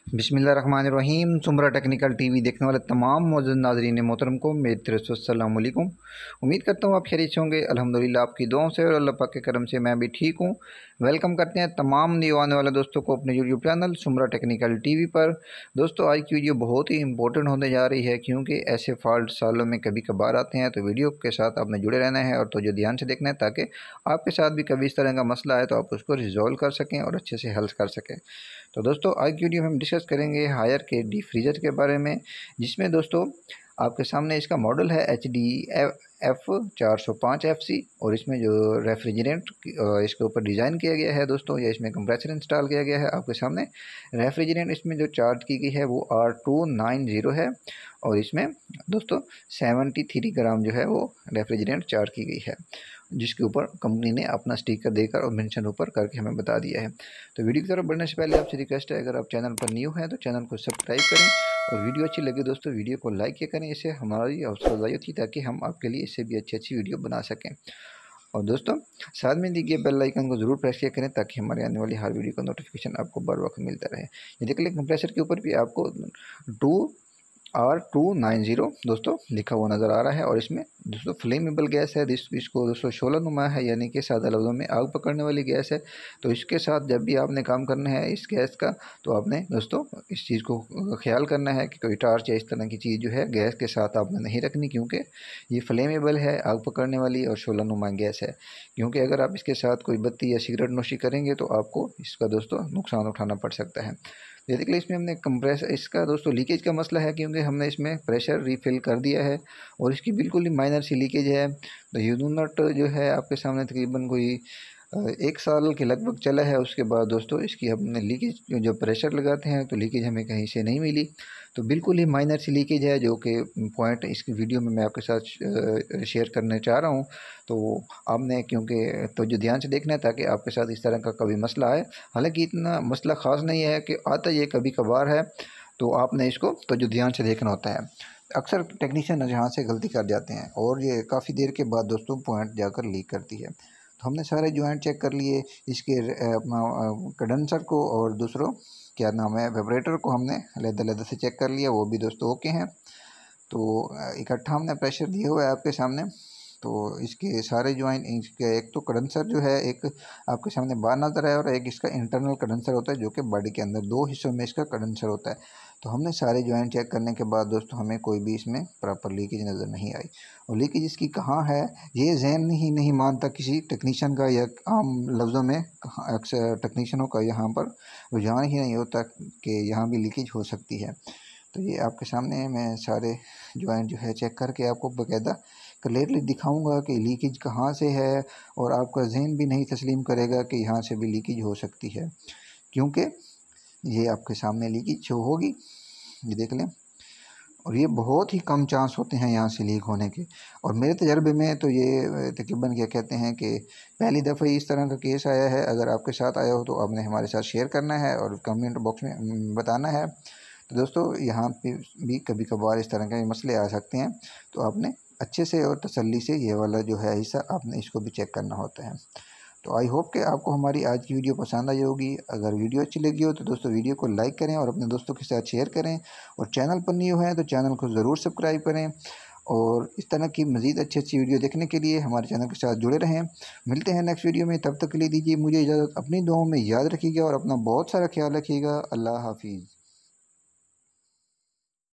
बिस्मिल्लाहिर्रहमानिर्रहीम। सुमरा technical TV देखने वाले तमाम मौजूद नाज़रीन मोहतरम को मेरी तरफ से अस्सलाम वालेकुम। उम्मीद करता हूँ आप खैरियत से होंगे। अल्हम्दुलिल्लाह आपकी दुआओं से और अल्लाह पाक के करम से मैं भी ठीक हूँ। वेलकम करते हैं तमाम न्यू आने वाले दोस्तों को अपने यूट्यूब चैनल सुमरा टेक्निकल टीवी पर। दोस्तों आज की वीडियो बहुत ही इंपॉर्टेंट होने जा रही है, क्योंकि ऐसे फॉल्ट सालों में कभी कभार आते हैं, तो वीडियो के साथ आपने जुड़े रहना है और तो जो ध्यान से देखना है, ताकि आपके साथ भी कभी इस तरह का मसला आए तो आप उसको रिजॉल्व कर सकें और अच्छे से हल कर सकें। तो दोस्तों आज की वीडियो में हम डिस्कस करेंगे हायर के डीप फ्रीजर के बारे में, जिसमें दोस्तों आपके सामने इसका मॉडल है HDF405FC और इसमें जो रेफ्रिजरेंट इसके ऊपर डिज़ाइन किया गया है दोस्तों, या इसमें कंप्रेसर इंस्टॉल किया गया है। आपके सामने रेफ्रिजरेंट इसमें जो चार्ज की गई है वो R290 है और इसमें दोस्तों 73 ग्राम जो है वो रेफ्रिजरेंट चार्ज की गई है, जिसके ऊपर कंपनी ने अपना स्टिकर देकर और मेंशन ऊपर करके हमें बता दिया है। तो वीडियो की तरफ बढ़ने से पहले आपसे रिक्वेस्ट है, अगर आप चैनल पर न्यू हैं तो चैनल को सब्सक्राइब करें और वीडियो अच्छी लगे दोस्तों वीडियो को लाइक किया करें। इससे हमारी हौसला अफजाई होती है ताकि हम आपके लिए इससे भी अच्छी वीडियो बना सकें। और दोस्तों साथ में दी गई बेल आइकन को ज़रूर प्रेस किया करें ताकि हमारे आने वाली हर वीडियो का नोटिफिकेशन आपको बर वक्त मिलता रहे। ये देख लें कंप्रेसर के ऊपर भी आपको 2R290 दोस्तों लिखा हुआ नज़र आ रहा है और इसमें दोस्तों फ्लेमेबल गैस है। इसको दोस्तों शोला नुमा है, यानी कि सादा लफ्ज़ों में आग पकड़ने वाली गैस है। तो इसके साथ जब भी आपने काम करना है इस गैस का, तो आपने दोस्तों इस चीज़ को ख्याल करना है कि कोई टार्च या इस तरह की चीज़ जो है गैस के साथ आपने नहीं रखनी, क्योंकि ये फ्लेमेबल है, आग पकड़ने वाली और शोला नुमा गैस है। क्योंकि अगर आप इसके साथ कोई बत्ती या सिगरेट नोशी करेंगे तो आपको इसका दोस्तों नुकसान उठाना पड़ सकता है। जैसे कि इसमें हमने कंप्रेसर इसका दोस्तों लीकेज का मसला है, क्योंकि हमने इसमें प्रेशर रिफ़िल कर दिया है और इसकी बिल्कुल ही माइनर सी लीकेज है। तो यूनो नट जो है आपके सामने तकरीबन कोई 1 साल के लगभग चला है। उसके बाद दोस्तों इसकी हमने लीकेज जो प्रेशर लगाते हैं तो लीकेज हमें कहीं से नहीं मिली। तो बिल्कुल ही माइनर सी लीकेज है, जो कि पॉइंट इसकी वीडियो में मैं आपके साथ शेयर करना चाह रहा हूँ। तो आपने क्योंकि तो जो ध्यान से देखना है ताकि आपके साथ इस तरह का कभी मसला आए। हालांकि इतना मसला ख़ास नहीं है कि आता ये कभी कभार है, तो आपने इसको तो जो ध्यान से देखना होता है। अक्सर टेक्नीशियन यहाँ से गलती कर जाते हैं और ये काफ़ी देर के बाद दोस्तों पॉइंट जाकर लीक करती है। तो हमने सारे जॉइंट चेक कर लिए, इसके अपना कंडेंसर को और दूसरों क्या नाम है वाइब्रेटर को हमने अलग-अलग से चेक कर लिया, वो भी दोस्तों ओके हैं। तो इकट्ठा हमने प्रेशर दिया हुआ है आपके सामने। तो इसके सारे जॉइंट इसके एक तो कंडेंसर जो है एक आपके सामने बाहर नज़र है और एक इसका इंटरनल कंडेंसर होता है, जो कि बॉडी के अंदर 2 हिस्सों में इसका कंडेंसर होता है। तो हमने सारे जॉइंट चेक करने के बाद दोस्तों हमें कोई भी इसमें प्रॉपर लीकेज नज़र नहीं आई। और लीकेज इसकी कहाँ है ये ज़हन ही नहीं मानता किसी टेक्नीशियन का, या आम लफ्ज़ों में अक्सर टेक्नीशियनों का यहाँ पर रुझान ही नहीं होता कि यहाँ भी लीकेज हो सकती है। तो ये आपके सामने मैं सारे जॉइंट जो है चेक करके आपको बाकायदा क्लियरली दिखाऊंगा कि लीकेज कहाँ से है, और आपका जहन भी नहीं तस्लीम करेगा कि यहाँ से भी लीकेज हो सकती है, क्योंकि ये आपके सामने लीकेज शो होगी, ये देख लें। और ये बहुत ही कम चांस होते हैं यहाँ से लीक होने के। और मेरे तजर्बे में तो ये तकरीबन क्या कहते हैं कि पहली दफ़ा इस तरह का केस आया है। अगर आपके साथ आया हो तो आपने हमारे साथ शेयर करना है और कमेंट बॉक्स में बताना है। तो दोस्तों यहाँ पे भी कभी कभार इस तरह के मसले आ सकते हैं, तो आपने अच्छे से और तसल्ली से ये वाला जो है हिस्सा आपने इसको भी चेक करना होता है। तो आई होप कि आपको हमारी आज की वीडियो पसंद आई होगी। अगर वीडियो अच्छी लगी हो तो दोस्तों वीडियो को लाइक करें और अपने दोस्तों के साथ शेयर करें, और चैनल पर न्यू हैं तो चैनल को ज़रूर सब्सक्राइब करें। और इस तरह की मज़ीद अच्छी वीडियो देखने के लिए हमारे चैनल के साथ जुड़े रहें। मिलते हैं नेक्स्ट वीडियो में, तब तक के लिए दीजिए मुझे इजाज़त। अपनी दुआओं में याद रखिएगा और अपना बहुत सारा ख्याल रखिएगा। अल्लाह हाफिज़।